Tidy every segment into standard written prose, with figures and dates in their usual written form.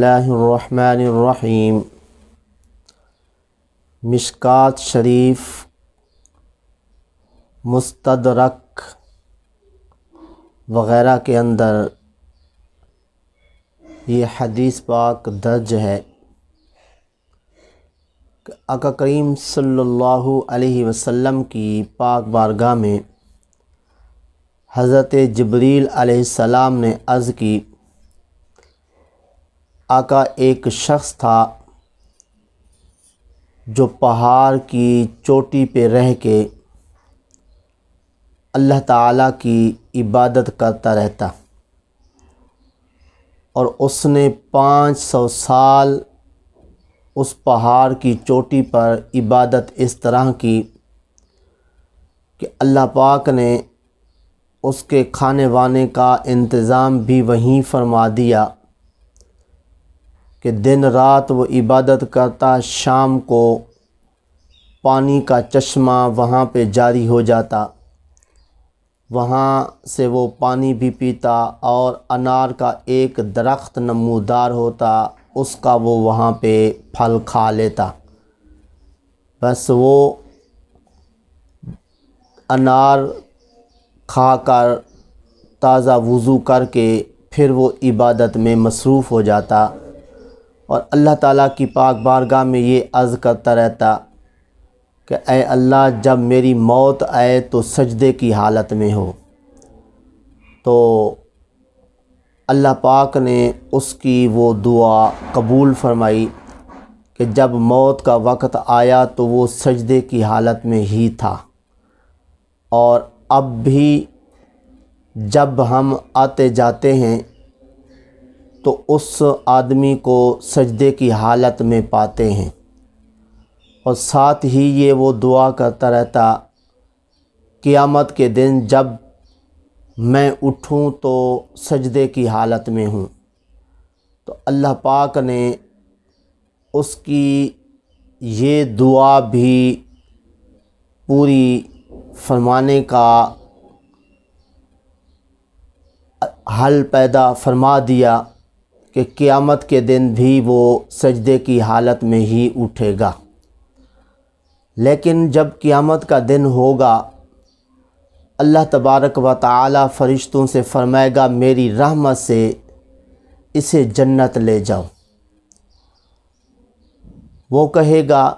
اللہ الرحمن الرحیم۔ مشکوٰۃ شریف، مستدرک وغیرہ کے اندر یہ حدیث پاک درج ہے کہ آقا کریم صلی اللہ علیہ وسلم کی پاک بارگاہ میں حضرت جبریل علیہ السلام نے عرض کی، آقا ایک شخص تھا جو پہاڑ کی چوٹی پہ رہ کے اللہ تعالیٰ کی عبادت کرتا رہتا، اور اس نے 500 سال اس پہاڑ کی چوٹی پر عبادت اس طرح کی کہ اللہ پاک نے اس کے کھانے وانے کا انتظام بھی وہیں فرما دیا کہ دن رات وہ عبادت کرتا، شام کو پانی کا چشمہ وہاں پہ جاری ہو جاتا، وہاں سے وہ پانی بھی پیتا، اور انار کا ایک درخت نمودار ہوتا، اس کا وہ وہاں پہ پھل کھا لیتا۔ بس وہ انار کھا کر تازہ وضو کر کے پھر وہ عبادت میں مصروف ہو جاتا، اور اللہ تعالیٰ کی پاک بارگاہ میں یہ عرض کرتا رہتا کہ اے اللہ، جب میری موت آئے تو سجدے کی حالت میں ہو۔ تو اللہ پاک نے اس کی وہ دعا قبول فرمائی کہ جب موت کا وقت آیا تو وہ سجدے کی حالت میں ہی تھا۔ اور اب بھی جب ہم آتے جاتے ہیں تو اس آدمی کو سجدے کی حالت میں پاتے ہیں، اور ساتھ ہی یہ وہ دعا کرتا رہتا، قیامت کے دن جب میں اٹھوں تو سجدے کی حالت میں ہوں۔ تو اللہ پاک نے اس کی یہ دعا بھی پوری فرمانے کا حل پیدا فرما دیا کہ قیامت کے دن بھی وہ سجدے کی حالت میں ہی اٹھے گا۔ لیکن جب قیامت کا دن ہوگا، اللہ تبارک و تعالی فرشتوں سے فرمائے گا، میری رحمت سے اسے جنت لے جاؤ۔ وہ کہے گا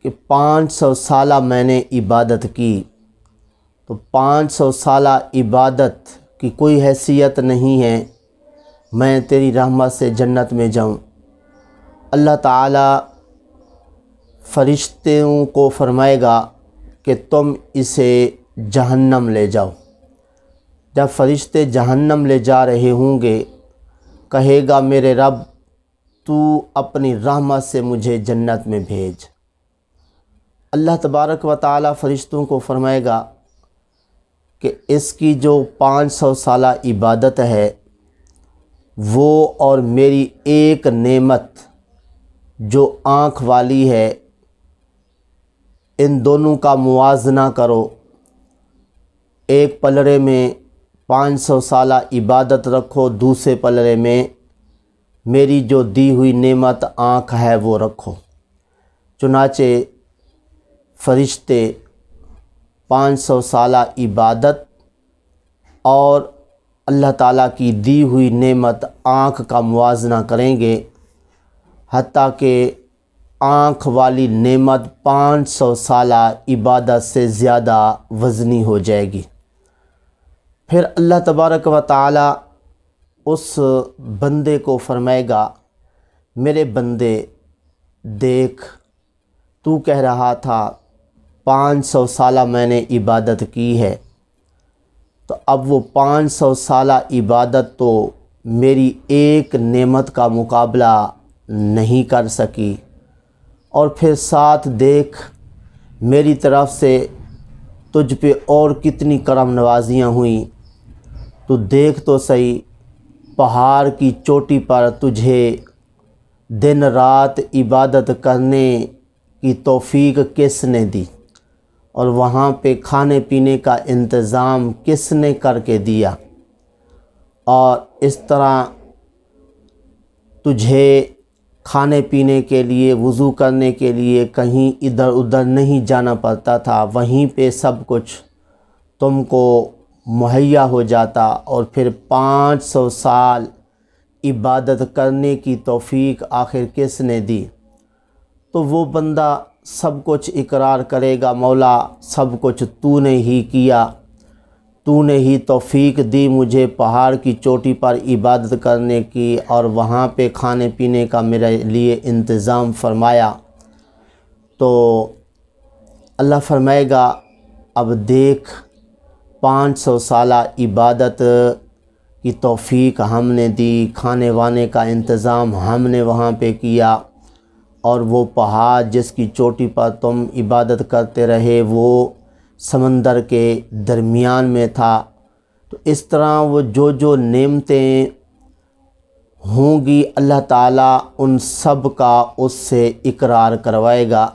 کہ 500 سالہ میں نے عبادت کی، تو 500 سالہ عبادت کی کوئی حیثیت نہیں ہے میں تیری رحمت سے جنت میں جاؤں۔ اللہ تعالیٰ فرشتوں کو فرمائے گا کہ تم اسے جہنم لے جاؤ۔ جب فرشتے جہنم لے جا رہے ہوں گے، کہے گا میرے رب، تو اپنی رحمت سے مجھے جنت میں بھیج۔ اللہ تبارک و تعالیٰ فرشتوں کو فرمائے گا کہ اس کی جو 500 سالہ عبادت ہے وہ اور میری ایک نعمت جو آنکھ والی ہے، ان دونوں کا موازنہ کرو۔ ایک پلڑے میں 500 سالہ عبادت رکھو، دوسرے پلڑے میں میری جو دی ہوئی نعمت آنکھ ہے وہ رکھو۔ چنانچہ فرشتے 500 سالہ عبادت اور اللہ تعالیٰ کی دی ہوئی نعمت آنکھ کا موازنہ کریں گے، حتیٰ کہ آنکھ والی نعمت 500 سالہ عبادت سے زیادہ وزنی ہو جائے گی۔ پھر اللہ تبارک و تعالیٰ اس بندے کو فرمائے گا، میرے بندے دیکھ، تو کہہ رہا تھا 500 سالہ میں نے عبادت کی ہے، تو اب وہ 500 سالہ عبادت تو میری ایک نعمت کا مقابلہ نہیں کر سکی، اور پھر ساتھ دیکھ میری طرف سے تجھ پہ اور کتنی کرم نوازیاں ہوئیں۔ تو دیکھ تو صحیح، پہاڑ کی چوٹی پر تجھے دن رات عبادت کرنے کی توفیق کس نے دی، اور وہاں پہ کھانے پینے کا انتظام کس نے کر کے دیا، اور اس طرح تجھے کھانے پینے کے لیے، وضو کرنے کے لیے کہیں ادھر ادھر نہیں جانا پڑتا تھا، وہیں پہ سب کچھ تم کو مہیا ہو جاتا، اور پھر 500 سال عبادت کرنے کی توفیق آخر کس نے دی؟ تو وہ بندہ سب کچھ اقرار کرے گا، مولا سب کچھ تو نے ہی کیا، تو نے ہی توفیق دی مجھے پہاڑ کی چوٹی پر عبادت کرنے کی، اور وہاں پہ کھانے پینے کا میرے لیے انتظام فرمایا۔ تو اللہ فرمائے گا اب دیکھ 500 سالہ عبادت کی توفیق ہم نے دی، کھانے وانے کا انتظام ہم نے وہاں پہ کیا، اور وہ پہاڑ جس کی چوٹی پر تم عبادت کرتے رہے وہ سمندر کے درمیان میں تھا۔ تو اس طرح وہ جو نعمتیں ہوں گی اللہ تعالیٰ ان سب کا اس سے اقرار کروائے گا۔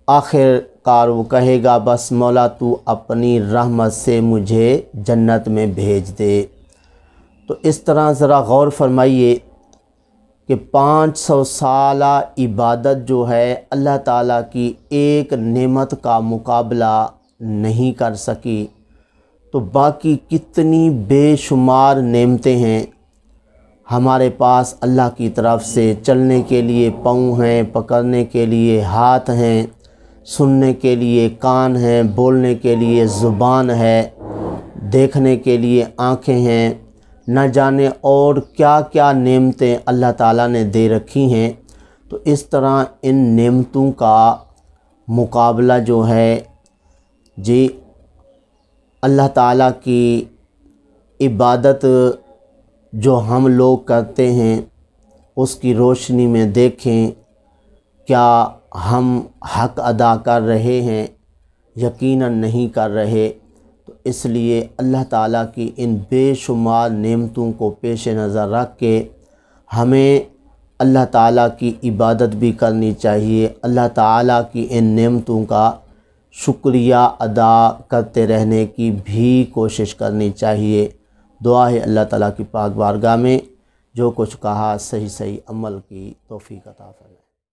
آخر کار وہ کہے گا بس مولا تو اپنی رحمت سے مجھے جنت میں بھیج دے۔ تو اس طرح ذرا غور فرمائیے کہ 500 سالہ عبادت جو ہے اللہ تعالیٰ کی ایک نعمت کا مقابلہ نہیں کر سکی، تو باقی کتنی بے شمار نعمتیں ہیں ہمارے پاس اللہ کی طرف سے۔ چلنے کے لیے پاؤں ہیں، پکڑنے کے لیے ہاتھ ہیں، سننے کے لیے کان ہیں، بولنے کے لیے زبان ہے، دیکھنے کے لیے آنکھیں ہیں، نہ جانے اور کیا کیا نعمتیں اللہ تعالیٰ نے دے رکھی ہیں۔ تو اس طرح ان نعمتوں کا مقابلہ جو ہے جی اللہ تعالیٰ کی عبادت جو ہم لوگ کرتے ہیں اس کی روشنی میں دیکھیں کیا ہم حق ادا کر رہے ہیں؟ یقیناً نہیں کر رہے۔ تو اس لیے اللہ تعالیٰ کی ان بے شمار نعمتوں کو پیش نظر رکھ کے ہمیں اللہ تعالیٰ کی عبادت بھی کرنی چاہیے، اللہ تعالیٰ کی ان نعمتوں کا شکریہ ادا کرتے رہنے کی بھی کوشش کرنی چاہیے۔ دعا ہے اللہ تعالیٰ کی پاک بارگاہ میں جو کچھ کہا صحیح عمل کی توفیق عطا فرمائے۔